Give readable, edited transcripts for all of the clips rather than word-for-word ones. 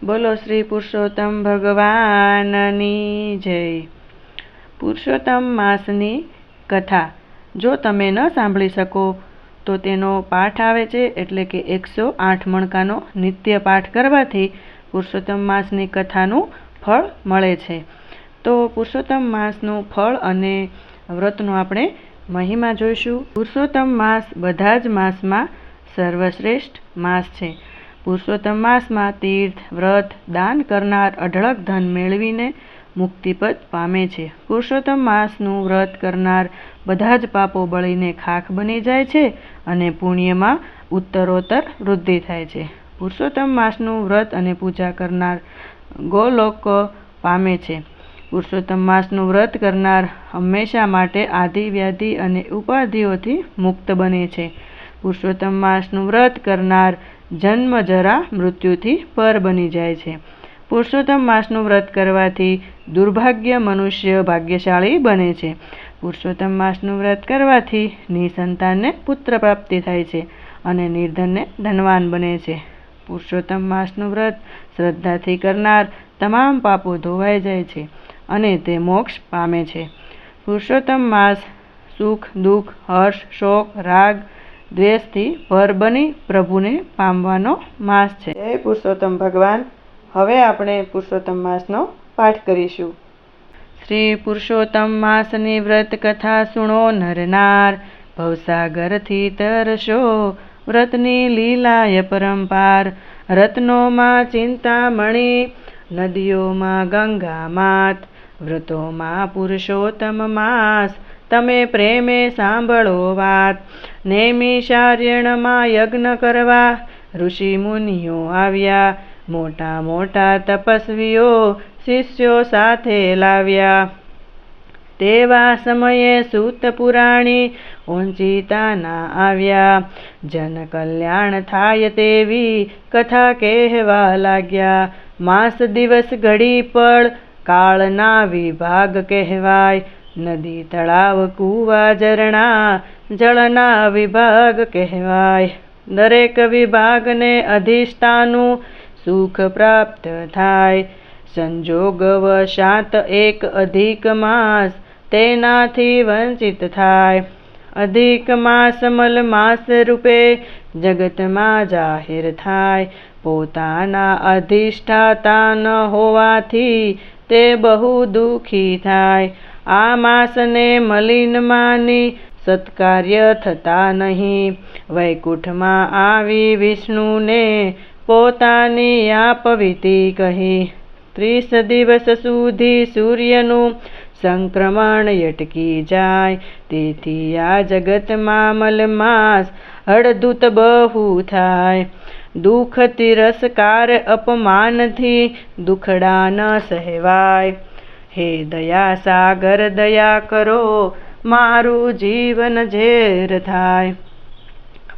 બોલો શ્રી પુરુષોત્તમ ભગવાનની જય। પુરુષોત્તમ માસની કથા જો તમે ન સાંભળી શકો તો તેનો પાઠ આવે છે, એટલે કે 108 મણકાનો નિત્ય પાઠ કરવાથી પુરુષોત્તમ માસની કથાનું ફળ મળે છે। તો પુરુષોત્તમ માસનું ફળ અને વ્રતનો આપણે મહિમા જોઈશું। પુરુષોત્તમ માસ બધા જ માસમાં સર્વશ્રેષ્ઠ માસ છે। પુરુષોત્તમ માસમાં તીર્થ, વ્રત, દાન કરનાર અઢળક ધન મેળવીને મુક્તિપદ પામે છે। પુરુષોત્તમ માસનું વ્રત કરનાર બધા જ પાપો બળીને ખાખ બની જાય છે અને પુણ્યમાં ઉત્તરોત્તર વૃદ્ધિ થાય છે। પુરુષોત્તમ માસનું વ્રત અને પૂજા કરનાર ગોલોક પામે છે। પુરુષોત્તમ માસનું વ્રત કરનાર હંમેશા માટે આદિ વ્યાધિ અને ઉપાધિઓથી મુક્ત બને છે। પુરુષોત્તમ માસનું વ્રત કરનાર જન્મ જરા મૃત્યુથી પર બની જાય છે। પુરુષોત્તમ માસનું વ્રત કરવાથી દુર્ભાગ્ય મનુષ્ય ભાગ્યશાળી બને છે। પુરુષોત્તમ માસનું વ્રત કરવાથી નિસંતાનને પુત્ર પ્રાપ્તિ થાય છે અને નિર્ધનને ધનવાન બને છે। પુરુષોત્તમ માસનું વ્રત શ્રદ્ધાથી કરનાર તમામ પાપો ધોવાઈ જાય છે અને તે મોક્ષ પામે છે। પુરુષોત્તમ માસ સુખ, દુઃખ, હર્ષ, શોક, રાગ, દ્વેષથી પર બની પ્રભુને પામવાનો માસ છે। જય પુરુષોત્તમ ભગવાન। હવે આપણે પુરુષોત્તમ માસનો પાઠ કરીશું। શ્રી પુરુષોત્તમ માસની વ્રત કથા સુણો નરનાર, ભવસાગરથી તરશો વ્રતની લીલાય પરંપાર। રત્નોમાં ચિંતામણી, નદીઓમાં ગંગા માત, વ્રતોમાં પુરુષોત્તમ માસ, તમે પ્રેમે સાંભળો વાત। નૈમિષારણ્યમાં યજ્ઞ કરવા ઋષિ મુનિઓ આવ્યા, મોટા મોટા તપસ્વીઓ શિષ્યો સાથે લાવ્યા। તેવા સમયે સૂત પુરાણી ઓંચિતાના આવ્યા, જન કલ્યાણ થાય તેવી કથા કહેવા લાગ્યા। માસ દિવસ ઘડી પળ કાળના વિભાગ કહેવાય, નદી તળાવ કૂવા ઝરણા જળના વિભાગ કહેવાય। દરેક વિભાગને અધિષ્ઠાનું સુખ પ્રાપ્ત થાય, સંજોગવશાત એક અધિક માસ તેનાથી વંચિત થાય। અધિક માસ મલ માસ રૂપે જગતમાં જાહેર થાય, પોતાના અધિષ્ઠાતા ન હોવાથી તે બહુ દુઃખી થાય। આ માસને મલિન માની સત્કાર્ય થતા નહીં, વૈકુંઠમાં આવી વિષ્ણુને પોતાની આપવીતી કહી। 30 દિવસ સુધી સૂર્યનું સંક્રમણ અટકી જાય, તેથી આ જગતમાં મલમાસ હળદૂત બહુ થાય। દુઃખ તિરસ્કાર અપમાનથી દુખડા ન સહેવાય, હે દયા સાગર દયા કરો મારું જીવન ઝેર થાય।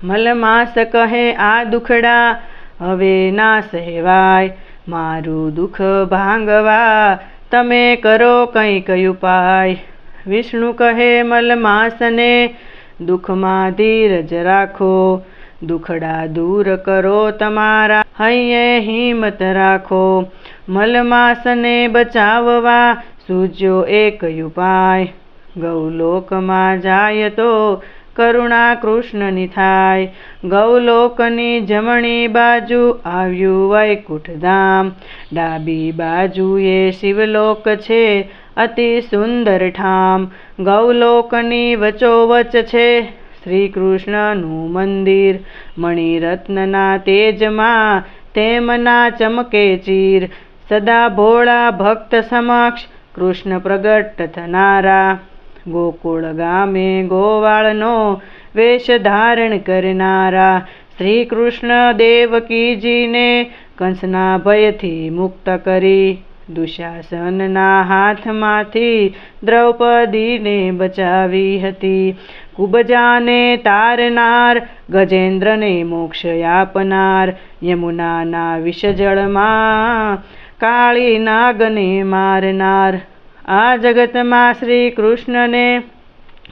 મલમાસ કહે આ દુખડા હવે ના સહેવાય, મારું દુઃખ ભાંગવા તમે કરો કંઈક ઉપાય। વિષ્ણુ કહે મલમાસને દુઃખમાં ધીરજ રાખો, દુખડા દૂર કરો તમારા હૈયે હિંમત રાખો। મલમાસને બચાવવા સૂઝ્યો એક ઉપાય, ગૌલોકમાં જાય તો કરુણા કૃષ્ણની થાય। ગૌલોકની જમણી બાજુ આવ્યું વૈકુંઠ ધામ, ડાબી બાજુએ શિવલોક છે અતિ સુંદર ઠામ। ગૌલોકની વચોવચ છે શ્રી કૃષ્ણનું મંદિર, મણિરત્નના તેજમાં તેમના ચમકે ચીર। સદા ભોળા ભક્ત સમક્ષ કૃષ્ણ પ્રગટ થનારા, ગોકુળ ગામે ગોવાળનો વેશ ધારણ કરનારા। શ્રી કૃષ્ણ દેવકીજીને કંસના ભયથી મુક્ત કરી, દુશાસનના હાથમાંથી દ્રૌપદીને બચાવી હતી। કુબજાને તારનાર, ગજેન્દ્રને મોક્ષ આપનાર, યમુનાના વિષજળમાં કાળી નાગને મારનાર। આ જગતમાં શ્રી કૃષ્ણને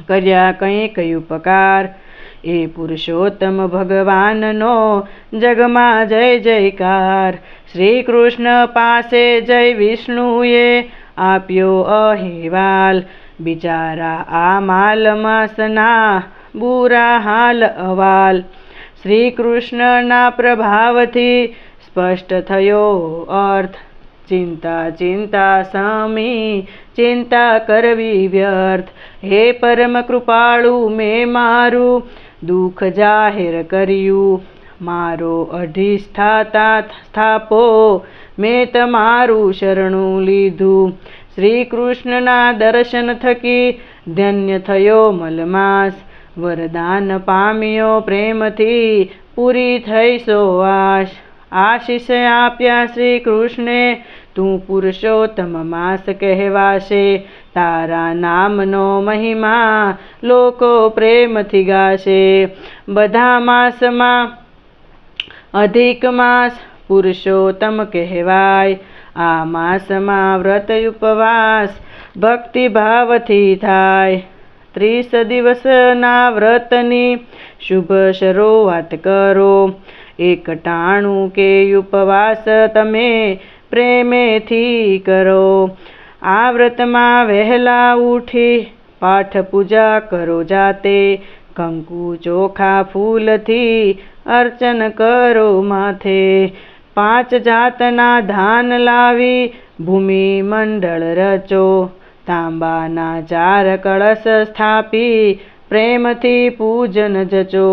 કર્યા કંઈક ઉપકાર, એ પુરુષોત્તમ ભગવાનનો જગમાં જય જયકાર. શ્રી કૃષ્ણ પાસે જય વિષ્ણુએ આપ્યો અહેવાલ. બિચારા આ માલમાસના બુરા હાલ અવાલ. શ્રી કૃષ્ણના પ્રભાવથી સ્પષ્ટ થયો અર્થ. ચિંતા ચિંતા સમી ચિંતા કરવી વ્યર્થ. હે પરમ કૃપાળુ મેં મારું દુઃખ જાહેર કર્યું. મારો અધિષ્ઠાતા સ્થાપો મેં તમારું શરણું લીધું. શ્રી કૃષ્ણના દર્શન થકી ધન્ય થયો મલમાસ. વરદાન પામ્યો પ્રેમથી પૂરી થઈ સો આશ. આશીષ આપ્યા શ્રી કૃષ્ણે તું પુરુષોત્તમ માસ કહેવાશે. તારા નામનો મહિમા લોકો પ્રેમથી ગાશે. બધા માસમાં અધિક માસ પુરુષોત્તમ કહેવાય. આ માસમાં વ્રત ઉપવાસ ભક્તિભાવથી થાય. 30 દિવસના વ્રતની શુભ શરૂઆત કરો. 91 કે ઉપવાસ તમે પ્રેમેથી કરો. આ વ્રતમાં વહેલા ઉઠી પાઠ પૂજા કરો જાતે. કંકુ ચોખા ફૂલથી અર્ચન કરો માથે. 5 જાતના ધાન લાવી ભૂમિ મંડળ રચો. તાંબાના 4 કળશ સ્થાપી પ્રેમથી પૂજન જચો.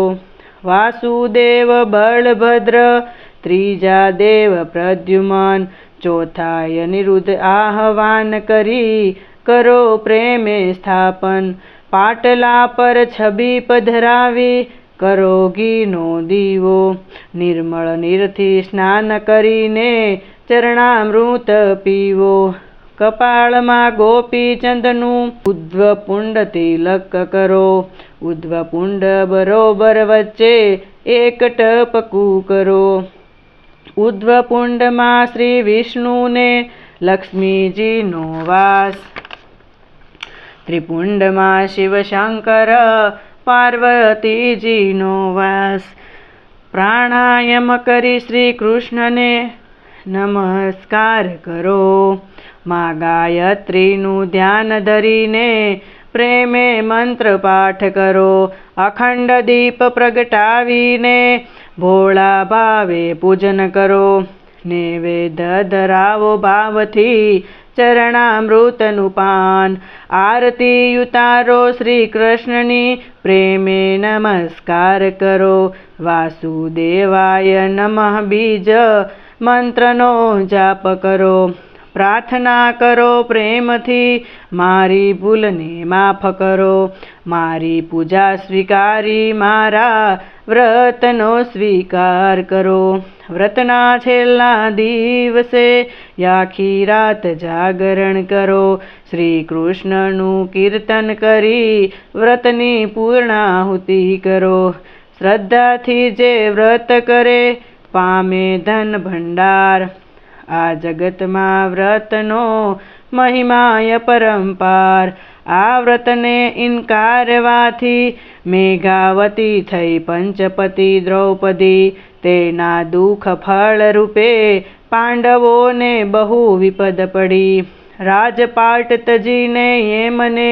વાસુદેવ બળભદ્ર, ત્રીજા દેવ પ્રદ્યુમન, ચોથા અનિરુદ્ધ આહવાન કરી કરો પ્રેમે સ્થાપન. પાટલા પર છબી પધરાવી કરો ઘીનો દીવો. નિર્મળ નીરથી સ્નાન કરીને ચરણામૃત પીવો. કપાળમાં ગોપીચંદનું ઉદ્ધવપુંડ તિલક કરો. ઉદ્ધવપુંડ બરોબર વચ્ચે એક ટપકું કરો. ઉદ્ધવપુંડમાં શ્રી વિષ્ણુને લક્ષ્મીજીનો વાસ. ત્રિપુંડમાં શિવશંકર પાર્વતીજીનો વાસ. પ્રાણાયામ કરી શ્રી કૃષ્ણને નમસ્કાર કરો. મા ગાયત્રીનું ધ્યાન ધરીને પ્રેમે મંત્ર પાઠ કરો. અખંડ દીપ પ્રગટાવીને ભોળા ભાવે પૂજન કરો. નૈવેદ્ય ધરાવો ભાવથી ચરણામૃતનું પાન. આરતી ઉતારો શ્રી કૃષ્ણની પ્રેમે નમસ્કાર કરો. વાસુદેવાય નમઃ બીજ મંત્રનો જાપ કરો. પ્રાર્થના કરો પ્રેમથી મારી ભૂલને માફ કરો. મારી પૂજા સ્વીકારી મારા વ્રતનો સ્વીકાર કરો. વ્રતના છેલ્લા દિવસે આખી રાત જાગરણ કરો. શ્રી કૃષ્ણનું કીર્તન કરી વ્રતની પૂર્ણાહુતિ કરો. શ્રદ્ધાથી જે વ્રત કરે પામે ધન ભંડાર. આ જગતમાં વ્રતનો મહિમાય પરંપાર. આ વ્રતને ઇનકારવાથી મેઘાવતી થઈ પંચપતિ દ્રૌપદી. તેના દુઃખ ફળ રૂપે પાંડવોને બહુ વિપદ પડી. રાજપાટ તજીને એમને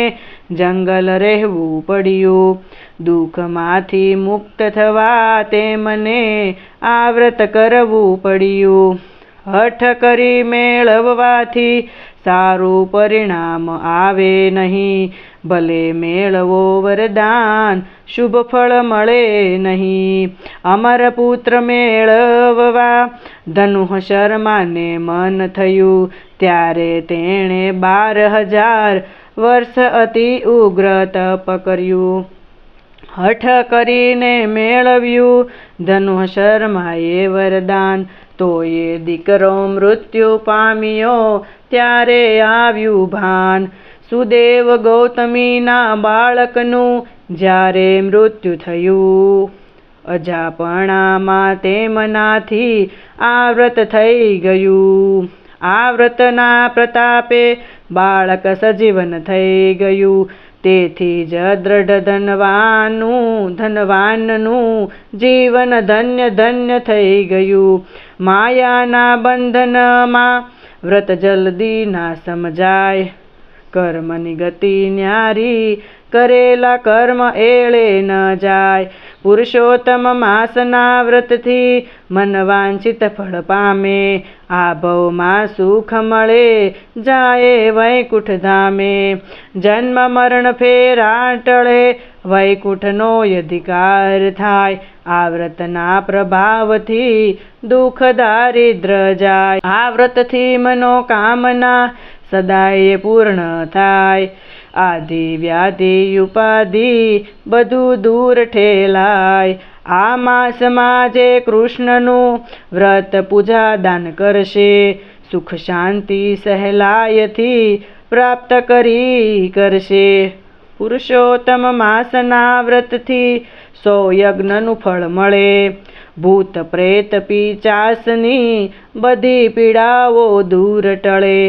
જંગલ રહેવું પડ્યું. દુઃખમાંથી મુક્ત થવા તેમને આ વ્રત કરવું પડ્યું. હઠ કરી મેળવવાથી સારું પરિણામ આવે નહીં. ભલે મેળવો વરદાન શુભ ફળ મળે નહીં. અમર પુત્ર મેળવવા ધનુઃ શર્માને મન થયું. ત્યારે તેણે 12,000 વર્ષ અતિ ઉગ્ર તપ કર્યું. હઠ કરીને મેળવ્યું ધનુઃ શર્માએ વરદાન. તો એ દીકરો મૃત્યુ પામ્યો ત્યારે આવ્યું ભાન. સુદેવ ગૌતમીના બાળકનું જ્યારે મૃત્યુ થયું. અજાપણામાં તેમનાથી આ વ્રત થઈ ગયું. આ વ્રતના પ્રતાપે બાળક સજીવન થઈ ગયું. તેથી જ દ્રઢ ધનવાનનું જીવન ધન્ય ધન્ય થઈ ગયું. માયાના બંધનમાં વ્રત જલ્દી ના સમજાય, કર્મની ગતિ ન્યારી, કરેલા કર્મ એળે ન જાય. પુરુષોત્તમ માસના વ્રતથી મન વાંછિત ફળ પામે, આ ભવમાં સુખ મળે, જાય વૈકુંઠ ધામે. જન્મ મરણ ફેરા ટળે, વૈકુંઠનો અધિકાર થાય, આ વ્રતના પ્રભાવથી દુઃખ દારિદ્ર જાય. આ વ્રતથી મનોકામના સદાય પૂર્ણ થાય, આદિ વ્યાધિ ઉપાધિ બધું દૂર ઠેલાય. આ માસમાં જે કૃષ્ણનું વ્રત પૂજા દાન કરશે, સુખ શાંતિ સહેલાયથી પ્રાપ્ત કરી કરશે. પુરુષોત્તમ માસના વ્રતથી 100 યજ્ઞનું ફળ મળે, ભૂત પ્રેત પિશાચની બધી પીડાઓ દૂર ટળે.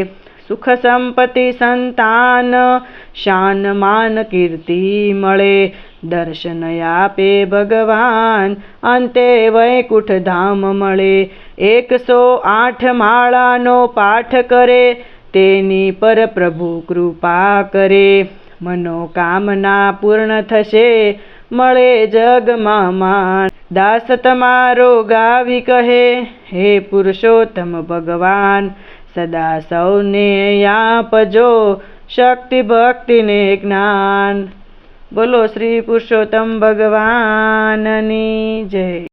સુખ સંપત્તિ સંતાન શાન માન કીર્તિ મળે, દર્શન આપે ભગવાન, અંતે વૈકુંઠ ધામ મળે. 108 માળાનો પાઠ કરે, તેની પર પ્રભુ કૃપા કરે, મનોકામના પૂર્ણ થશે, મળે જગમાં માન. દાસ તમારો ગાવી કહે, હે પુરુષોત્તમ ભગવાન, સદા સૌને આપજો શક્તિ ભક્તિ ને જ્ઞાન. બોલો શ્રી પુરુષોત્તમ ભગવાનની જય.